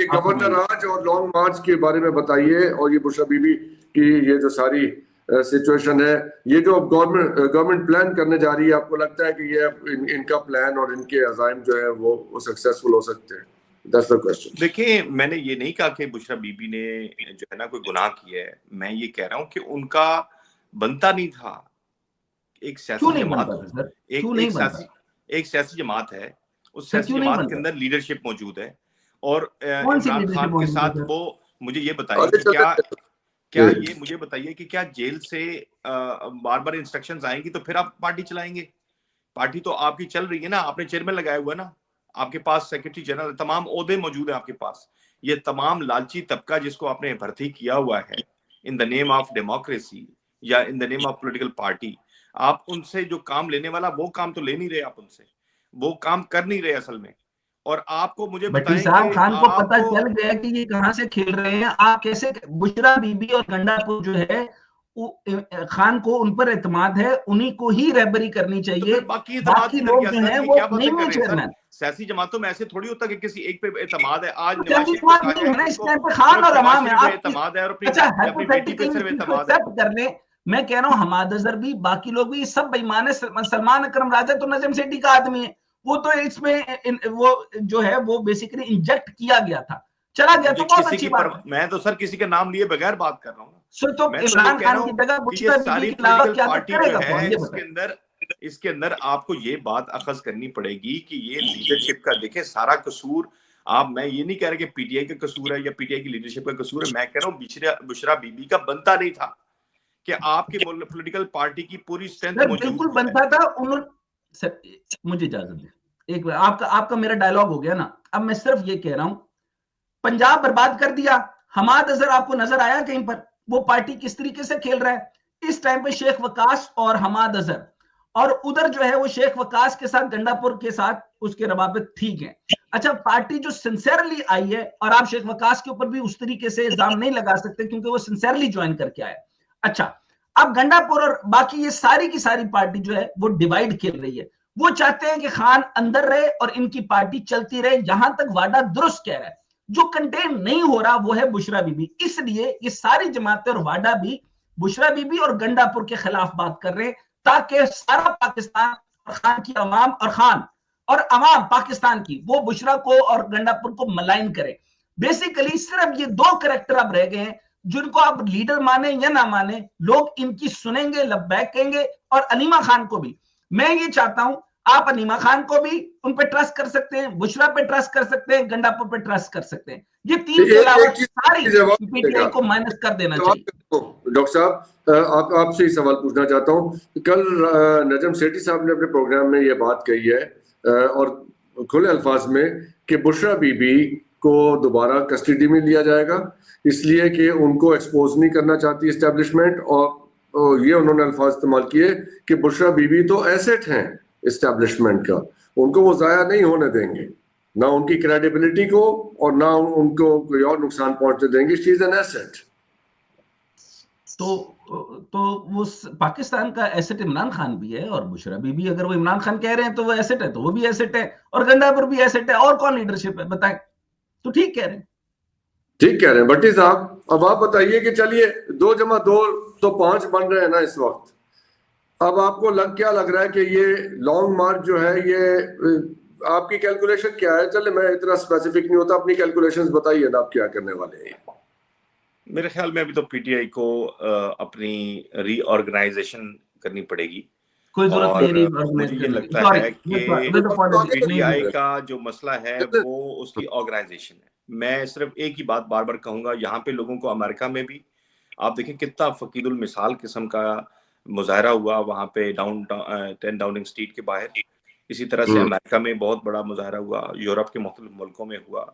ये गवर्नर आज और लॉन्ग मार्च के बारे में बताइए, और ये बुशरा बीबी की ये जो सारी सिचुएशन है, ये जो गवर्नमेंट प्लान करने जा रही है, आपको लगता है कि ये इनका प्लान और इनके अज़ाइम जो है वो सक्सेसफुल हो सकते हैं? That's the question. देखिए, मैंने ये नहीं कहा कि बुशरा बीबी ने जो है ना कोई गुनाह किया है। मैं ये कह रहा हूँ कि उनका बनता नहीं था। एक सियासी जमात, एक सियासी जमात है, उस सियासी जमात के अंदर लीडरशिप मौजूद है, और इमरान खान के साथ वो, मुझे ये बताइए कि क्या ये मुझे बताइए कि क्या जेल से बार बार इंस्ट्रक्शंस आएंगी तो फिर आप पार्टी चलाएंगे? पार्टी तो आपकी चल रही है ना, आपने चेयरमैन लगाया हुआ है ना, आपके पास सेक्रेटरी जनरल, तमाम ओहदे मौजूद है आपके पास। ये तमाम लालची तबका जिसको आपने भर्ती किया हुआ है in the name of democracy या in the name of political party, आप उनसे जो काम लेने वाला वो काम तो ले नहीं रहे, आप उनसे वो काम कर नहीं रहे असल में। और आपको मुझे बताएं कि खान को पता चल गया कि ये कहां से खेल रहे हैं। आप कैसे, बुशरा बीबी और गंडापुर जो है, खान को उन पर एतमाद है, उन्हीं को ही रहबरी करनी चाहिए। तो बाकी लोग जो है वो नहीं है चेयरमैन। सियासी जमातों में ऐसे थोड़ी होता कि किसी एक पे एतमाद है। आज खान और अवाम है, एतमाद है, और अपनी बेटी पे सिर्फ एतमाद है। मैं कह रहा हूँ हमाद अजहर भी, बाकी लोग भी, सब बेईमान है। सलमान अकरम राजा तो नजम सेठी का आदमी है, वो तो इसमें वो जो है वो बेसिकली इंजेक्ट किया गया था, चला गया तो बहुत अच्छी बात। मैं तो सर किसी के नाम लिए बगैर बात कर रहा हूँ। तो इमरान खान की जगह बुशरा बीबी की लावत क्या करेगा? इसके अंदर आपको ये बात अखज़ करनी पड़ेगी कि ये लीडरशिप का, देखें, सारा कसूर मैं ये नहीं कह रहा कि पीटीआई का कसूर है या पीटीआई की लीडरशिप का कसूर है। मैं कह रहा हूँ बुशरा बीबी का बनता नहीं था कि आपकी पॉलिटिकल पार्टी की पूरी स्ट्रेंथ बिल्कुल बनता था। उन्होंने, मुझे इजाजत दे एक बार, आपका मेरा डायलॉग हो गया ना। अब मैं सिर्फ ये कह रहा हूं, पंजाब बर्बाद कर दिया। हमाद अजहर आपको नजर आया कहीं पर वो पार्टी किस तरीके से खेल रहा है? इस टाइम पे शेख वकास और हमाद अजहर, और उधर जो है वो शेख वकास के साथ, गंडापुर के साथ उसके रवाबित ठीक है। अच्छा, पार्टी जो सिंसियरली आई है, और आप शेख वकास के ऊपर भी उस तरीके से इल्जाम नहीं लगा सकते क्योंकि वो सिंसियरली ज्वाइन करके आया। अच्छा, अब गंडापुर और बाकी ये सारी की सारी पार्टी जो है वो डिवाइड खेल रही है। वो चाहते हैं कि खान अंदर रहे और इनकी पार्टी चलती रहे। यहां तक वादा दुरुस्त कह रहा है, जो कंटेन नहीं हो रहा वो है बुशरा बीबी। इसलिए ये सारी जमातें और वादा भी बुशरा बीबी और गंडापुर के खिलाफ बात कर रहे हैं, ताकि सारा पाकिस्तान और खान की अवाम और खान और अवाम पाकिस्तान की वो बुशरा को और गंडापुर को मलाइन करे। बेसिकली सिर्फ ये दो कैरेक्टर अब रह गए हैं जिनको आप लीडर माने या ना माने, लोग इनकी सुनेंगे, लब्बैक कहेंगे। और अनीमा खान को भी मैं ये चाहता हूं, आप अनीमा खान को भी उन पे ट्रस्ट कर सकते हैं, बुशरा पे ट्रस्ट कर सकते हैं, गंडापुर पे ट्रस्ट कर सकते हैं। ये तीन के अलावा सारी पीटीआई को माइनस कर देना चाहिए। डॉक्टर साहब, आपसे ही सवाल पूछना चाहता हूं। कल नजम सेठी साहब ने अपने प्रोग्राम में ये बात कही है और खुले अल्फाज में कि बुशरा बीबी को दोबारा कस्टडी में लिया जाएगा, इसलिए कि उनको एक्सपोज नहीं करना चाहती एस्टेब्लिशमेंट। और ये उन्होंने अल्फाज इस्तेमाल किए कि बुशरा बीबी तो एसेट हैं एस्टेब्लिशमेंट का, उनको वो जाया नहीं होने देंगे, ना उनकी क्रेडिबिलिटी को और ना उनको कोई और नुकसान पहुंचने देंगे। She is an asset. तो वो पाकिस्तान का एसेट इमरान खान भी है और बुशरा बीबी, अगर वो इमरान खान कह रहे हैं तो वो एसेट है, तो वो भी एसेट है, और गंडापुर भी एसेट है। और कौन लीडरशिप है बताएं? तो ठीक कह रहे हैं, ठीक कह रहे हैं भट्टी साहब। अब आप बताइए कि चलिए 2 + 2 तो 5 बन रहे हैं ना इस वक्त। अब आपको क्या लग रहा है कि ये लॉन्ग मार्च जो है, ये आपकी कैलकुलेशन क्या है? चले, मैं इतना स्पेसिफिक नहीं होता, अपनी कैलकुलेशंस बताइए ना, आप क्या करने वाले हैं? मेरे ख्याल में अभी तो पीटीआई को अपनी रीऑर्गेनाइजेशन करनी पड़ेगी। कोई जरूरत नहीं। मुझे ये लगता है कि पीटीआई का जो मसला है वो उसकी ऑर्गेनाइजेशन है। मैं सिर्फ एक ही बात बार बार कहूंगा, यहाँ पे लोगों को, अमेरिका में भी आप देखें कितना फकीरुल मिसाल किस्म का मुजाहरा हुआ वहाँ पे 10 डाउनिंग स्ट्रीट के बाहर। इसी तरह से अमेरिका में बहुत बड़ा मुजाहरा हुआ, यूरोप के मुख्तलिफ मुल्कों में हुआ।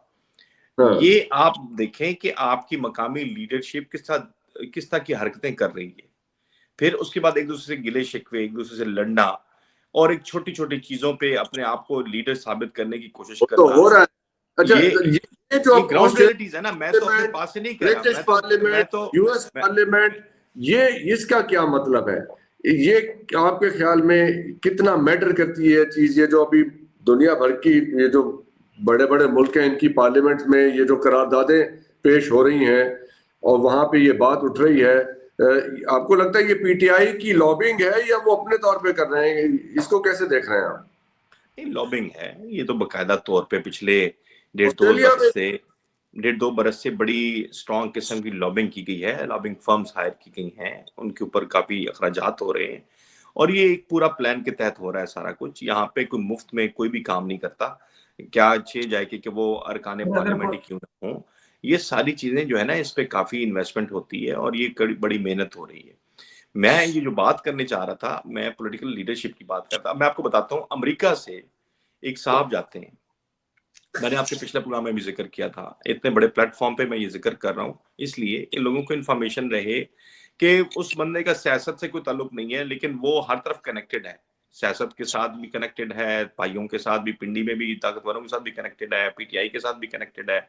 ये आप देखें कि आपकी मकामी लीडरशिप किस तरह की हरकतें कर रही है। फिर उसके बाद एक दूसरे से गिले शिकवे, एक दूसरे से लड़ना, और एक छोटी छोटी चीजों पे अपने आप को लीडर साबित करने की कोशिश करना। तो हो रहा है। अच्छा, ये जो ग्राउंड रियलिटीज है ना, मैं तो अपने पास से नहीं कह रहा, ब्रिटिश पार्लियामेंट, यूएस पार्लियामेंट, ये इसका क्या मतलब है? ये आपके ख्याल में कितना मैटर करती है चीज, ये जो अभी दुनिया भर की ये जो बड़े बड़े मुल्क हैं, इनकी पार्लियामेंट में ये जो करारदादें पेश हो रही हैं और वहां पे ये बात उठ रही है, आपको लगता है ये पीटीआई की लॉबिंग है या वो अपने तौर पे कर रहे हैं? इसको कैसे देख रहे हैं आप? लॉबिंग है ये तो बाकायदा तौर पे पिछले डेढ़ दो बरस से बड़ी स्ट्रॉन्ग किस्म की लॉबिंग की गई है, लॉबिंग फर्म्स हायर की गई हैं, उनके ऊपर काफी अखराजात हो रहे हैं और ये एक पूरा प्लान के तहत हो रहा है सारा कुछ। यहाँ पे कोई मुफ्त में कोई भी काम नहीं करता, क्या अच्छे जाए कि वो अरकान पार्लियामेंट ही क्यों ना हो, ये सारी चीजें जो है ना इस पे काफी इन्वेस्टमेंट होती है और ये बड़ी मेहनत हो रही है। मैं ये जो बात करने चाह रहा था, मैं पॉलिटिकल लीडरशिप की बात करता, मैं आपको बताता हूँ। अमेरिका से एक साहब जाते हैं, मैंने आपके पिछले प्रोग्राम में भी जिक्र किया था, इतने बड़े प्लेटफॉर्म पे मैं ये जिक्र कर रहा हूँ इसलिए कि लोगों को इन्फॉर्मेशन रहे कि उस बंदे का सियासत से कोई ताल्लुक नहीं है, लेकिन वो हर तरफ कनेक्टेड है, सियासत के साथ भी कनेक्टेड है, भाइयों के साथ भी, पिंडी में भी ताकतवरों के साथ भी कनेक्टेड है, पीटीआई के साथ भी कनेक्टेड है,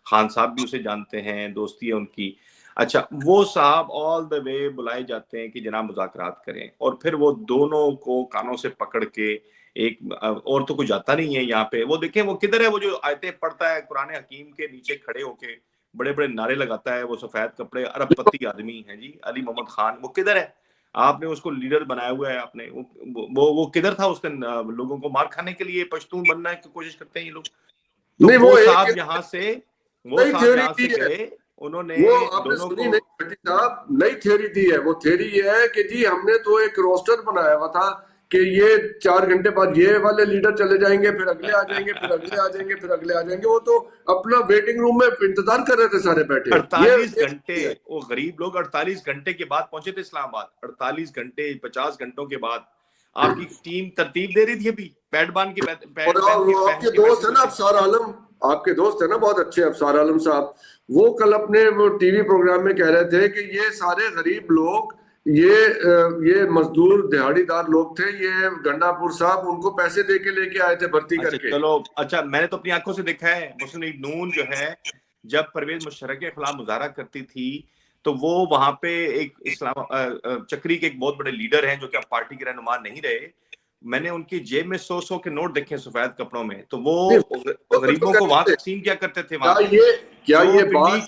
खान साहब भी उसे जानते हैं, दोस्ती है उनकी। अच्छा, वो साहब ऑल द वे बुलाए जाते हैं कि जनाब मुज़ाकरात करें, और फिर वो दोनों को कानों से पकड़ के एक और तो कोई जाता नहीं है यहाँ पे, वो देखें वो किधर है, वो जो आयतें पढ़ता है कुरान हकीम के नीचे खड़े होके बड़े बड़े नारे लगाता है, वो सफेद कपड़े अरबपति आदमी है जी, अली मोहम्मद खान, वो किधर है? आपने उसको लीडर बनाया हुआ है आपने, वो किधर था उस दिन? लोगों को मार खाने के लिए पश्तून बनना की कोशिश करते हैं ये लोग। तो नहीं, वो साहब यहाँ से गए, उन्होंने दोनों को नई थ्योरी दी है। वो थ्योरी ये है कि जी हमने तो एक रोस्टर बनाया हुआ था कि ये 4 घंटे बाद ये वाले लीडर चले जाएंगे, फिर अगले आ जाएंगे, फिर अगले आ जाएंगे, फिर अगले आ जाएंगे। वो तो अपना वेटिंग रूम में इंतजार कर रहे थे सारे बैठे। 48 घंटे वो गरीब लोग 48 घंटे के बाद पहुंचे थे इस्लामाबाद, 48 घंटे 50 घंटों के बाद आपकी टीम तरतीब दे रही थी अभी पैड बांध के। आपके दोस्त है ना अफसार आलम, आपके दोस्त है ना बहुत अच्छे अफसार आलम साहब, वो कल अपने वो टीवी प्रोग्राम में कह रहे थे कि ये सारे गरीब लोग, ये मजदूर दिहाड़ीदार लोग थे, ये गंडापुर साहब उनको पैसे दे के लेके आए थे भर्ती करके। चलो अच्छा, मैंने तो अपनी आंखों से देखा है, मुस्लिम लीग नून जो है जब परवेज मुशर्रफ के खिलाफ मुजाहरा करती थी तो वो वहां पे एक इस्लाम चक्री के एक बहुत बड़े लीडर हैं जो कि अब पार्टी के रहनुमा नहीं रहे, मैंने उनकी जेब में 100 के नोट देखे सफेद कपड़ों में, तो वो गरीबों को वहां तकसीम क्या करते थे? वहां क्या ये पिंडी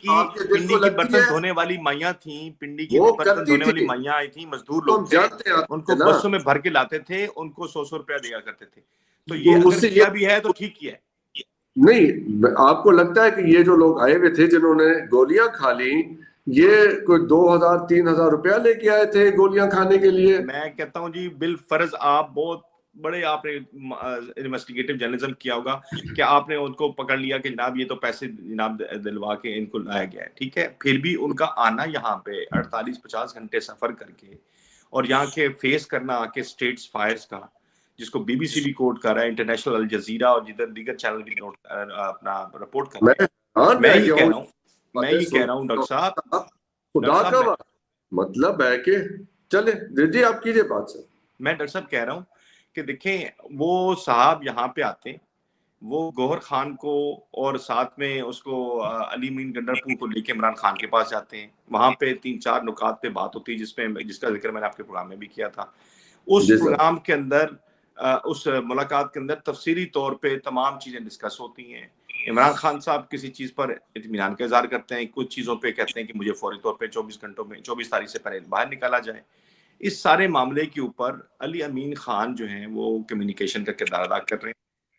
की बर्तन धोने वाली माइयां थी, पिंडी की बर्तन धोने वाली माइयां आई थी, मजदूर लोग थे, उनको बसों में भर के लाते थे, उनको 100 रुपया दिया करते थे। तो ये अगर किया भी है तो ठीक ही है। नहीं, आपको लगता है कि ये जो लोग आए हुए थे जिन्होंने गोलियां खा ली, ये कोई 2000-3000 रुपया लेके आए थे गोलियां खाने के लिए? मैं कहता हूँ जी बिल फर्ज आप बहुत बड़े आपने इन्वेस्टिगेटिव जर्नलिज्म किया होगा कि आपने उनको पकड़ लिया कि जनाब ये तो पैसे जनाब दिलवा के इनको लाया गया है, ठीक है, फिर भी उनका आना यहाँ पे 48-50 घंटे सफर करके और यहाँ के फेस करना आके स्टेट्स फायर्स का, जिसको बीबीसी भी कोट कर रहा है, इंटरनेशनल अल जजीरा और जिधर दीगर चैनल भी अपना रिपोर्ट कर रहे हैं। मैं ये कह रहा हूँ डॉक्टर साहब, खुदा का मतलब है कि चले दीदी आप कीजिए बात सर। मैं डॉक्टर साहब कह रहा हूँ कि देखें वो साहब यहाँ पे आते, वो गौहर खान को और साथ में उसको अली मीन गंडापुर को लेके इमरान खान के पास जाते हैं, वहां पे 3-4 नुकात पे बात होती है जिसका जिक्र मैंने आपके प्रोग्राम में भी किया था। उस प्रोग्राम के अंदर उस मुलाकात के अंदर तफसीली तौर पे तमाम चीजें डिस्कस होती हैं। इमरान खान साहब किसी चीज पर इत्मीनान का इज़हार करते हैं, कुछ चीजों पे कहते हैं कि मुझे फौरी तौर पे 24 घंटों में 24 तारीख से पहले बाहर निकाला जाए। इस सारे मामले के ऊपर अली अमीन खान जो हैं वो कम्युनिकेशन का किरदार अदा कर रहे हैं,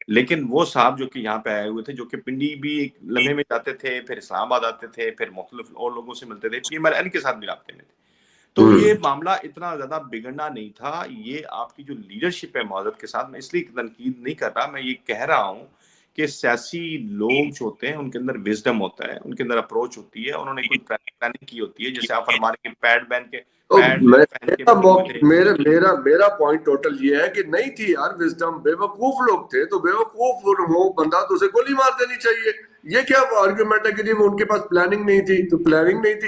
लेकिन वो साहब जो कि यहाँ पे आए हुए थे, जो कि पिंडी भी एक लम्हे में जाते थे, फिर इस्लामाबाद आते थे, फिर मुख्तलिफ और लोगों से मिलते थे, PMLN के साथ भी राब्ते में थे। तो ये मामला इतना ज्यादा बिगड़ना नहीं था। ये आपकी जो लीडरशिप है मौजूद के साथ, मैं इसलिए तनकीद नहीं कर रहा, मैं ये कह रहा हूँ कि सियासी लोग जो होते हैं उनके अंदर विजडम होता है, उनके अंदर अप्रोच होती है, उन्होंने कोई प्लानिंग की होती है। जैसे आप फरमा रहे पैड बैन के मेरा पॉइंट टोटल ये है कि नहीं थी यार विजडम, बेवकूफ लोग थे, तो बेवकूफ हो बंदा तो उसे गोली मार देनी चाहिए। ये क्या आर्गुमेंट है कि जी वो उनके पास प्लानिंग नहीं थी? तो प्लानिंग नहीं थी,